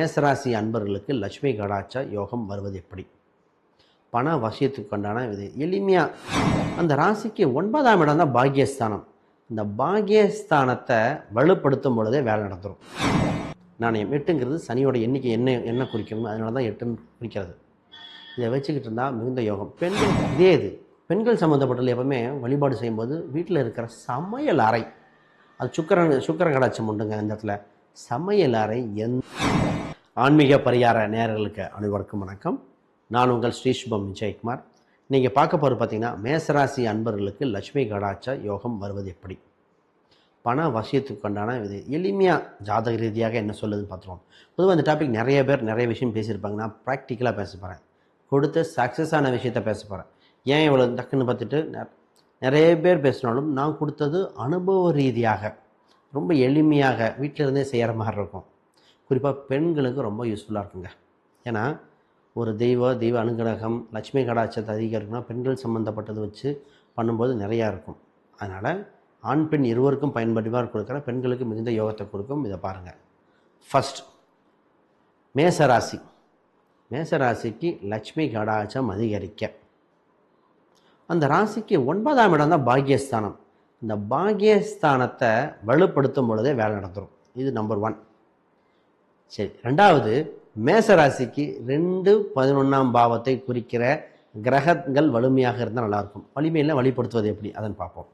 மேசராசி அன்பர்களுக்கு லட்சுமி கடாட்ச யோகம் வருவது எப்படி? பண வசியத்துக்கு இது எளிமையாக அந்த ராசிக்கு 9ஆம் இடம் தான் பாக்கியஸ்தானம். இந்த பாக்கியஸ்தானத்தை வலுப்படுத்தும் பொழுதே வேலை நடந்துடும். நாணயம் 8ங்கிறது சனியோட எண்ணிக்கை என்ன குறிக்கும், அதனால தான் 8ன்னு குறிக்கிறது. இதை வச்சுக்கிட்டு இருந்தால் மிகுந்த யோகம். பெண்கள் இது பெண்கள் சம்மந்தப்பட்டது எப்பவுமே வழிபாடு செய்யும்போது வீட்டில் இருக்கிற சமையல் அறை, அது சுக்கர கடாட்சம் உண்டுங்க. இந்த இடத்துல சமையல் அறை ஆன்மீக பரிகார நேயர்களுக்கு அனைவருக்கும் வணக்கம். நான் உங்கள் ஸ்ரீ சுபம் விஜயகுமார். நீங்கள் பார்க்க போகிறது பார்த்தீங்கன்னா, மேசராசி அன்பர்களுக்கு லட்சுமி கடாட்ச யோகம் வருவது எப்படி? பண வசியத்துக்கு இது எளிமையாக ஜாதக ரீதியாக என்ன சொல்லுதுன்னு பார்த்துருவோம். பொதுவாக இந்த டாபிக் நிறைய பேர் நிறைய விஷயம் பேசியிருப்பாங்க. நான் ப்ராக்டிக்கலாக பேச போகிறேன். கொடுத்து சக்ஸஸ் ஆன விஷயத்த பேச போகிறேன். ஏன் இவ்வளோ டக்குன்னு பார்த்துட்டு நிறைய பேர் பேசினாலும் நான் கொடுத்தது அனுபவ ரீதியாக ரொம்ப எளிமையாக வீட்டில் இருந்தே செய்கிற மாதிரி இருக்கும். குறிப்பாக பெண்களுக்கு ரொம்ப யூஸ்ஃபுல்லாக இருக்குங்க. ஏன்னா ஒரு தெய்வ அனுகிரகம் லட்சுமி கடாட்சத்தை அதிகரிக்கணும்னா பெண்கள் சம்மந்தப்பட்டது வச்சு பண்ணும்போது நிறையா இருக்கும். அதனால் ஆண் பெண் இருவருக்கும் பயன்படுவார் கொடுக்குற பெண்களுக்கு மிகுந்த யோகத்தை கொடுக்கும். இதை பாருங்கள். ஃபஸ்ட் மேசராசிக்கு லட்சுமி கடாட்சம் அதிகரிக்க அந்த ராசிக்கு 9ஆம் இடம் தான் பாக்கியஸ்தானம். இந்த பாக்கியஸ்தானத்தை வலுப்படுத்தும் பொழுதே வேலை நடந்துடும். இது நம்பர் 1. சரி, 2வது மேசராசிக்கு 2, 11ஆம் பாவத்தை குறிக்கிற கிரகங்கள் வலிமையாக இருந்தால் நல்லாயிருக்கும். வலிமையில் வழிப்படுத்துவது எப்படி அதன்னு பார்ப்போம்.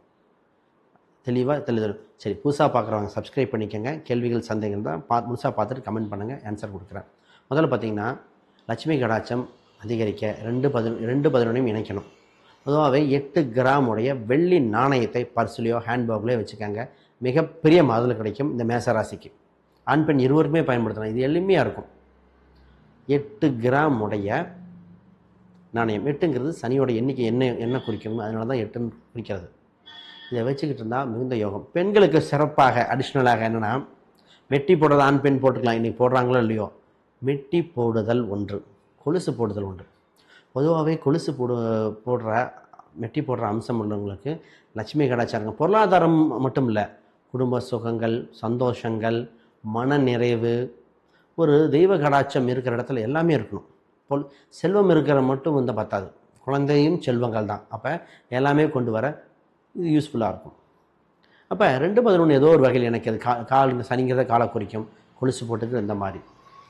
தெளிவாக சரி, புதுசாக பார்க்குறவங்க சப்ஸ்கிரைப் பண்ணிக்கோங்க. கேள்விகள் சந்தேகம் தான் முழுசாக பார்த்துட்டு கமெண்ட் பண்ணுங்கள், ஆன்சர் கொடுக்குறேன். முதல்ல பார்த்தீங்கன்னா, லட்சுமி கடாட்சம் அதிகரிக்க 2, 11 இணைக்கணும். பொதுவாகவே 8 கிராம் உடைய வெள்ளி நாணயத்தை பர்ஸ்லையோ ஹேண்ட்பேக்லேயோ வச்சுக்கோங்க. மிகப்பெரிய மாதல் கிடைக்கும். இந்த மேசராசிக்கு ஆண் பெண் இருவருக்குமே பயன்படுத்தலாம். இது எளிமையாக இருக்கும். 8 கிராம் உடைய நாணயம். 8ங்கிறது சனியோட எண்ணிக்கை என்ன குறிக்கும், அதனால தான் 8ன்னு குறிக்கிறது. இதை வச்சுக்கிட்டு இருந்தால் மிகுந்த யோகம். பெண்களுக்கு சிறப்பாக அடிஷ்னலாக என்னென்னா, மெட்டி போடுறது ஆண் பெண் போட்டுக்கலாம். இன்றைக்கி போடுறாங்களோ இல்லையோ, மெட்டி போடுதல் ஒன்று, கொலுசு போடுதல் ஒன்று. பொதுவாகவே கொலுசு மெட்டி போடுற அம்சம் உள்ளவங்களுக்கு லட்சுமி கடாச்சாரங்க. பொருளாதாரம் மட்டும் இல்லை, குடும்ப சுகங்கள், சந்தோஷங்கள், மன நிறைவு, ஒரு தெய்வ கடாட்சம் இருக்கிற இடத்துல எல்லாமே இருக்கணும். செல்வம் இருக்கிற மட்டும் வந்து பத்தாது, குழந்தையும் செல்வங்கள் தான். அப்போ எல்லாமே கொண்டு வர இது யூஸ்ஃபுல்லாக இருக்கும். அப்போ 2, 11 ஏதோ ஒரு வகையில் எனக்கு அது கால் சனிங்கிறத காலை குறிக்கும். கொலுசு போட்டுக்கு இந்த மாதிரி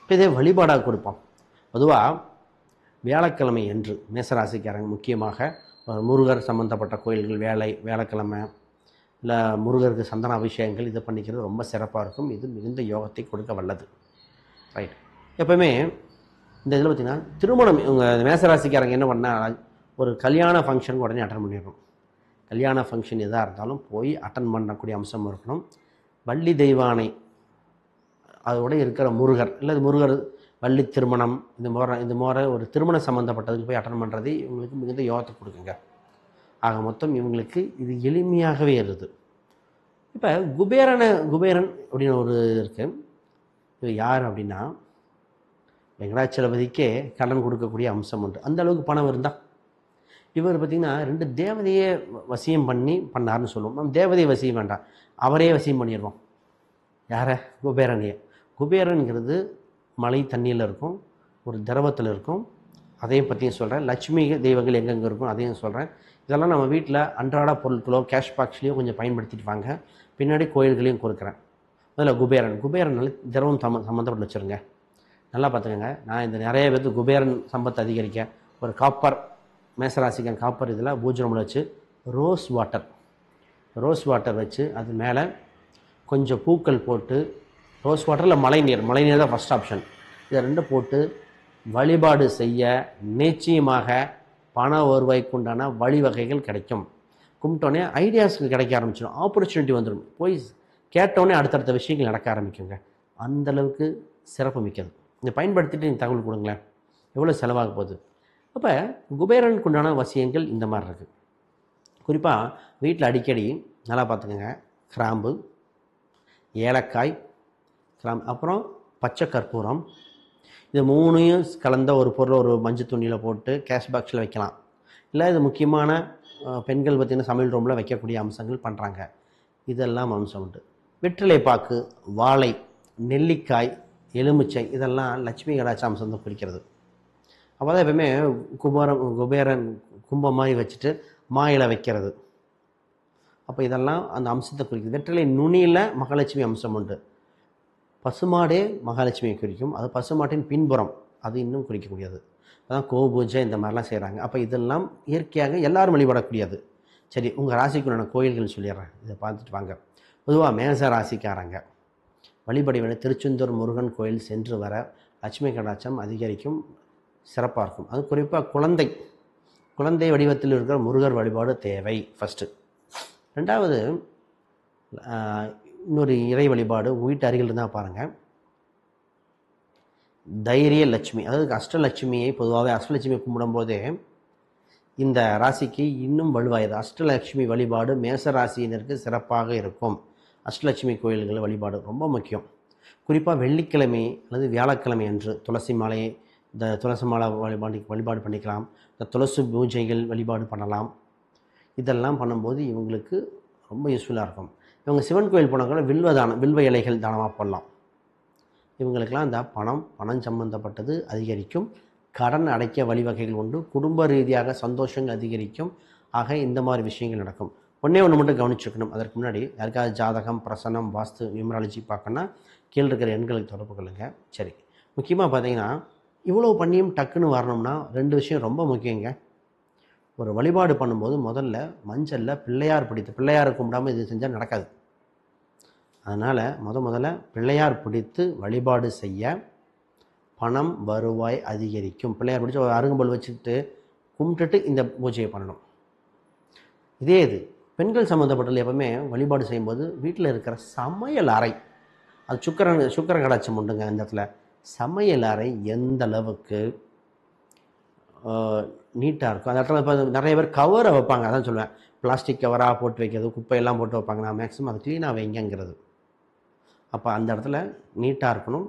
இப்போ இதே வழிபாடாக கொடுப்போம். பொதுவாக வியாழக்கிழமை என்று மேசராசிக்காரங்க முக்கியமாக முருகர் சம்மந்தப்பட்ட கோயில்கள் வியாழக்கிழமை இல்லை முருகருக்கு சந்தன அபிஷேகங்கள் இதை பண்ணிக்கிறது ரொம்ப சிறப்பாக இருக்கும். இது மிகுந்த யோகத்தை கொடுக்க வல்லது. ரைட். எப்போவுமே இந்த இதில் பார்த்திங்கன்னா, திருமணம் இவங்க மேசராசிக்காரங்க என்ன பண்ணால், ஒரு கல்யாண ஃபங்க்ஷனுக்கு உடனே அட்டன் பண்ணிடணும். கல்யாண ஃபங்க்ஷன் எதாக இருந்தாலும் போய் அட்டன் பண்ணக்கூடிய அம்சம் இருக்கணும். வள்ளி தெய்வானை அதோட இருக்கிற முருகர் இல்லை முருகர் வள்ளி திருமணம் இந்த முறை ஒரு திருமணம் சம்மந்தப்பட்டதுக்கு போய் அட்டன் பண்ணுறது இவங்களுக்கு மிகுந்த யோகத்தை கொடுக்குங்க. ஆக மொத்தம் இவங்களுக்கு இது எளிமையாகவே இருக்குது. இப்போ குபேரன் அப்படின்னு ஒரு இருக்குது. இது யார் அப்படின்னா, வெங்கடாச்சலபதிக்கே கடன் கொடுக்கக்கூடிய அம்சம் உண்டு. அந்த அளவுக்கு பணம் இருந்தால் இவர் பார்த்திங்கன்னா 2 தேவதையே வசியம் பண்ணார்னு சொல்லுவோம். நம்ம தேவதையை வசியம் வேண்டாம், அவரே வசியம் பண்ணிடுவோம். யாரை? குபேரனையே. குபேரனுங்கிறது மழை தண்ணியில் இருக்கும், ஒரு திரவத்தில் இருக்கும். அதையும் பற்றியும் சொல்கிறேன். லட்சுமி தெய்வங்கள் எங்கெங்கே இருக்கும் அதையும் சொல்கிறேன். இதெல்லாம் நம்ம வீட்டில் அன்றாட பொருட்களோ கேஷ் பாக்ஸ்லேயோ கொஞ்சம் பயன்படுத்திட்டு வாங்க. பின்னாடி கோயில்களையும் கொடுக்குறேன். அதில் குபேரனால் திரவம் சம்மந்தப்பட்டு வச்சுருங்க. நல்லா பார்த்துக்கோங்க. நான் இந்த நிறைய பேருக்கு குபேரன் சம்பத்தை அதிகரிக்க ஒரு காப்பர், மேசராசிக்கன் காப்பர் இதில் பூஜ்ரமில் வச்சு ரோஸ் வாட்டர் வச்சு அது மேலே கொஞ்சம் பூக்கள் போட்டு, ரோஸ் வாட்டரில் மழைநீர் தான் ஃபஸ்ட் ஆப்ஷன். இதை 2 போட்டு வழிபாடு செய்ய நிச்சயமாக பண வருவாய்க்குண்டான வழிவகைகள் கிடைக்கும். கும்பிட்டோன்னே ஐடியாஸ்க்கு கிடைக்க ஆரம்பிச்சிடும், ஆப்பர்ச்சுனிட்டி வந்துடும். போய் கேட்டோடனே அடுத்தடுத்த விஷயங்கள் நடக்க ஆரம்பிக்குங்க. அந்தளவுக்கு சிறப்பு மிக்கது. இதை பயன்படுத்திட்டு நீங்கள் தகவல் கொடுங்களேன், எவ்வளோ செலவாக போகுது. அப்போ குபேரனுக்குண்டான வசியங்கள் இந்த மாதிரி இருக்குது. குறிப்பாக வீட்டில் அடிக்கடி நல்லா பார்த்துக்கோங்க, கிராம்பு, ஏலக்காய், அப்புறம் பச்சை கற்பூரம், இது 3யும் கலந்த ஒரு பொருள் ஒரு மஞ்சள் துணியில் போட்டு கேஷ் பாக்ஸில் வைக்கலாம். இல்லை இது முக்கியமான பெண்கள் பார்த்திங்கன்னா சமையல் ரூமில் வைக்கக்கூடிய அம்சங்கள் பண்ணுறாங்க. இதெல்லாம் அம்சம் உண்டு. வெற்றிலை பாக்கு, வாழை, நெல்லிக்காய், எலுமிச்சை இதெல்லாம் லட்சுமி கடாட்ச அம்சம் வந்து குறிக்கிறது. அப்போ தான் எப்பவுமே குபேரன் கும்பம் மாதிரி வச்சுட்டு மாயில வைக்கிறது. அப்போ இதெல்லாம் அந்த அம்சத்தை குறிக்குது. வெற்றிலை நுனியில் மகாலட்சுமி அம்சம் உண்டு. பசுமாடே மகாலட்சுமியை குறிக்கும். அது பசுமாட்டின் பின்புறம் அது இன்னும் குறிக்கக்கூடியது. அதான் பூஜை இந்த மாதிரிலாம் செய்கிறாங்க. அப்போ இதெல்லாம் இயற்கையாக எல்லாரும் வழிபடக்கூடியது. சரி, உங்கள் ராசிக்குள்ளான கோயில்கள் சொல்லிடுறேன், இதை பார்த்துட்டு வாங்க. பொதுவாக மேச ராசிக்காரங்க வழிபட வேண்டிய திருச்செந்தூர் முருகன் கோயில் சென்று வர லட்சுமி கடாட்சம் அதிகரிக்கும், சிறப்பாக இருக்கும். அது குறிப்பாக குழந்தை வடிவத்தில் இருக்கிற முருகர் வழிபாடு தேவை ஃபஸ்ட்டு. ரெண்டாவது, இன்னொரு இறை வழிபாடு வீட்டு அருகில் இருந்தால் பாருங்கள், தைரிய லட்சுமி, அதாவது அஷ்டலட்சுமியை பொதுவாகவே அஷ்டலட்சுமியை கும்பிடும்போதே இந்த ராசிக்கு இன்னும் வலுவாயது. அஷ்டலட்சுமி வழிபாடு மேச ராசியினருக்கு சிறப்பாக இருக்கும். அஷ்டலட்சுமி கோயில்கள் வழிபாடு ரொம்ப முக்கியம். குறிப்பாக வெள்ளிக்கிழமை அல்லது வியாழக்கிழமை அன்று துளசி மாலையை இந்த துளசி மாலை வழிபாடு பண்ணிக்கலாம். இந்த துளசி பூஜைகள் வழிபாடு பண்ணலாம். இதெல்லாம் பண்ணும்போது இவங்களுக்கு ரொம்ப யூஸ்ஃபுல்லாக இருக்கும். இவங்க சிவன் கோயில் போனாங்கன்னா வில்வ இலைகள் தானமாக போடலாம். இவங்களுக்கெல்லாம் இந்த பணம் சம்பந்தப்பட்டது அதிகரிக்கும். கடன் அடைக்க வழிவகைகள் உண்டு. குடும்ப ரீதியாக சந்தோஷங்கள் அதிகரிக்கும். ஆக இந்த மாதிரி விஷயங்கள் நடக்கும். ஒன்றே ஒன்று மட்டும் கவனிச்சுக்கணும். அதற்கு முன்னாடி யாருக்காவது ஜாதகம், பிரசனம், வாஸ்து, நியூமராலஜி பார்க்கணுன்னா கீழே இருக்கிற எண்களுக்கு தொடர்பு கொள்ளுங்க. சரி, முக்கியமாக பார்த்தீங்கன்னா இவ்வளோ பண்ணியும் டக்குன்னு வரணும்னா 2 விஷயம் ரொம்ப முக்கியங்க. ஒரு வழிபாடு பண்ணும்போது முதல்ல மஞ்சளில் பிள்ளையார் கும்பிடாமல் இது செஞ்சால் நடக்காது. அதனால் முதல்ல பிள்ளையார் பிடித்து வழிபாடு செய்ய பணம் வருவாய் அதிகரிக்கும். பிள்ளையார் பிடிச்சி ஒரு அருங்கம்பல் வச்சுக்கிட்டு கும்பிட்டுட்டு இந்த பூஜையை பண்ணணும். இதே இது பெண்கள் சம்மந்தப்பட்டது எப்பவுமே வழிபாடு செய்யும்போது வீட்டில் இருக்கிற சமையல் அறை, அது சுக்கர கடாட்சம் உண்டுங்க. இந்த இடத்துல சமையல் அறை எந்த அளவுக்கு நீட்டாக இருக்கும். அந்த இடத்துல இப்போ நிறைய பேர் கவரை வைப்பாங்க. அதான் சொல்லுவேன், பிளாஸ்டிக் கவராக போட்டு வைக்கிறது, குப்பையெல்லாம் போட்டு வைப்பாங்க. நான் மேக்ஸிமம் அது க்ளீனாக வைங்கிறது. அப்போ அந்த இடத்துல நீட்டாக இருக்கணும்.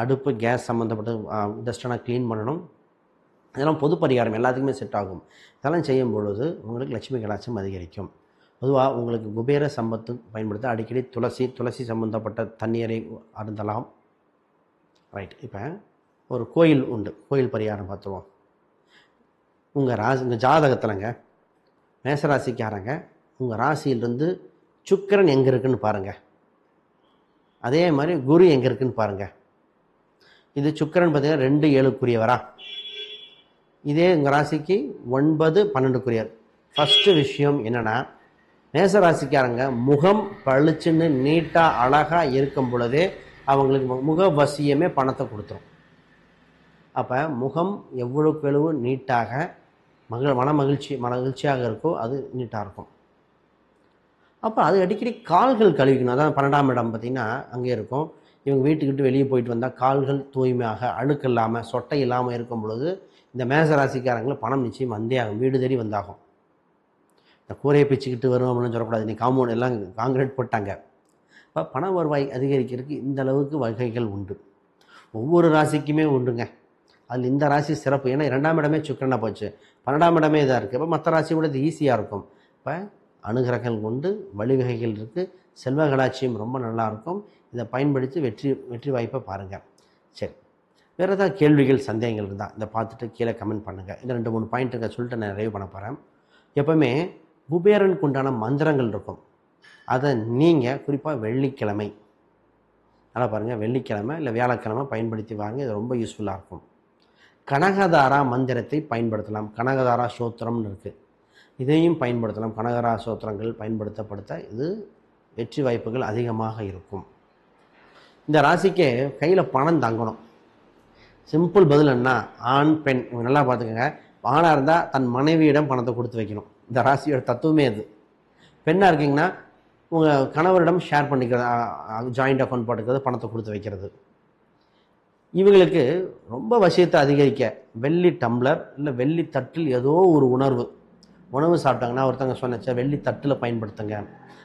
அடுப்பு, கேஸ் சம்மந்தப்பட்ட டஸ்டெல்லாம் க்ளீன் பண்ணணும். இதெல்லாம் பொது பரிகாரம் எல்லாத்துக்குமே செட் ஆகும். இதெல்லாம் செய்யும் பொழுது உங்களுக்கு லட்சுமி கடாட்சம் அதிகரிக்கும். பொதுவாக உங்களுக்கு குபேர சம்பத்து பயன்படுத்த அடிக்கடி துளசி சம்மந்தப்பட்ட தண்ணீரை அருந்தலாம். ரைட், இப்போ ஒரு கோயில் உண்டு, கோயில் பரிகாரம் பார்த்துருவோம். உங்கள் ஜாதகத்தில்ங்க மேசராசிக்காரங்க உங்கள் ராசியிலிருந்து சுக்கிரன் எங்கே இருக்குன்னு பாருங்கள். அதே மாதிரி குரு எங்கே இருக்குன்னு பாருங்கள். இது சுக்கிரன் பார்த்தீங்கன்னா 2, 7க்குரியவரா. இதே உங்கள் ராசிக்கு 9, 12க்குரியவர். ஃபஸ்ட்டு விஷயம் என்னென்னா, மேசராசிக்காரங்க முகம் பளிச்சுன்னு நீட்டாக அழகாக இருக்கும் பொழுதே அவங்களுக்கு முகவசியமே பணத்தை கொடுத்துரும். அப்போ முகம் எவ்வளோக்கு எவ்வளவு நீட்டாக மகிழ்ச்சியாக இருக்கோ அது நீட்டாக இருக்கும். அப்போ அது அடிக்கடி கால்கள் கழுவிக்கணும். அதான் 12ஆம் இடம் பார்த்திங்கன்னா அங்கே இருக்கும். இவங்க வீட்டுக்கிட்டு வெளியே போயிட்டு வந்தால் கால்கள் தூய்மையாக, அழுக்கு இல்லாமல், சொட்டை இல்லாமல் இருக்கும் பொழுது இந்த மேசராசிக்காரங்களை பணம் நிச்சயம் வந்தே ஆகும், வீடு தேடி வந்தாகும். இந்த கூரையை பிச்சுக்கிட்டு வரும் அப்படின்னு சொல்லக்கூடாது. இன்னைக்கு காம்பவுண்ட் எல்லாம் காங்கிரீட் போட்டாங்க. இப்போ பண வருவாய் அதிகரிக்கிறதுக்கு இந்த அளவுக்கு வகைகள் உண்டு. ஒவ்வொரு ராசிக்குமே உண்டுங்க. அதில் இந்த ராசி சிறப்பு. ஏன்னா 2ஆம் இடமே சுக்கிரனா போச்சு, 12ஆம் இடமே இதாக இருக்குது. இப்போ மற்ற ராசியை விட இது ஈஸியாக இருக்கும். இப்போ அனுகிரகங்கள் உண்டு, வழிவகைகள் இருக்குது, செல்வ கடாட்சியம் ரொம்ப நல்லாயிருக்கும். இதை பயன்படுத்தி வெற்றி வாய்ப்பை பாருங்கள். சரி, வேறு ஏதாவது கேள்விகள், சந்தேகங்கள் இருந்தால் இதை பார்த்துட்டு கீழே கமெண்ட் பண்ணுங்கள். இந்த 2-3 பாயிண்ட்டுங்க சொல்லிட்டு நான் நிறைவு பண்ண போகிறேன். எப்போவுமே குபேரனுக்கு உண்டான மந்திரங்கள் இருக்கும். அதை நீங்கள் குறிப்பாக வெள்ளிக்கிழமை நல்லா பாருங்கள், வெள்ளிக்கிழமை இல்லை வியாழக்கிழமை பயன்படுத்தி வாங்க. இது ரொம்ப யூஸ்ஃபுல்லாக இருக்கும். கனகதாரா மந்திரத்தை பயன்படுத்தலாம். கனகதாரா ஸ்தோத்திரம்னு இருக்குது, இதையும் பயன்படுத்தலாம். கனகதாரா ஸ்தோத்திரங்கள் பயன்படுத்த இது வெற்றி வாய்ப்புகள் அதிகமாக இருக்கும். இந்த ராசிக்கு கையில் பணம் தங்கணும். சிம்பிள் பதில் என்ன, ஆண் பெண் இவங்க நல்லா பார்த்துக்கோங்க. ஆணாக இருந்தால் தன் மனைவியிடம் பணத்தை கொடுத்து வைக்கணும். இந்த ராசியோட தத்துவமே அது. பெண்ணாக இருக்கீங்கன்னா உங்கள் கணவரிடம் ஷேர் பண்ணிக்கிறது, ஜாயிண்ட் அக்கௌண்ட் போட்டுக்கிறது, பணத்தை கொடுத்து வைக்கிறது. இவங்களுக்கு ரொம்ப வசியத்தை அதிகரிக்க வெள்ளி டம்ளர் இல்லை வெள்ளி தட்டில் ஏதோ ஒரு உணவு சாப்பிட்டாங்கன்னா, ஒருத்தங்க சொன்னச்சா வெள்ளி தட்டில் பயன்படுத்துங்க.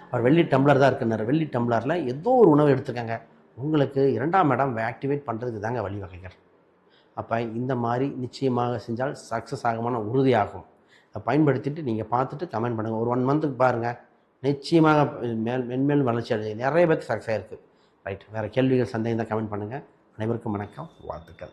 அவர் வெள்ளி டம்ளர் தான் இருக்குன்னாரு. வெள்ளி டம்ளரில் ஏதோ ஒரு உணவு எடுத்துக்கங்க. உங்களுக்கு 2ஆம் இடம் ஆக்டிவேட் பண்ணுறதுக்கு தாங்க வழிவகைகள். அப்போ இந்த மாதிரி நிச்சயமாக செஞ்சால் சக்ஸஸ் ஆகுமான உறுதியாகும். அதை பயன்படுத்திட்டு நீங்கள் பார்த்துட்டு கமெண்ட் பண்ணுங்கள். ஒரு 1 மந்த்துக்கு பாருங்கள், நிச்சயமாக மென்மேலும் வளர்ச்சி அடைஞ்சு நிறைய பேருக்கு சக்ஸஸ் ஆகிருக்கு. ரைட், வேறு கேள்விகள், சந்தேகம் தான் கமெண்ட் பண்ணுங்கள். அனைவருக்கும் வணக்கம், வாழ்த்துக்கள்.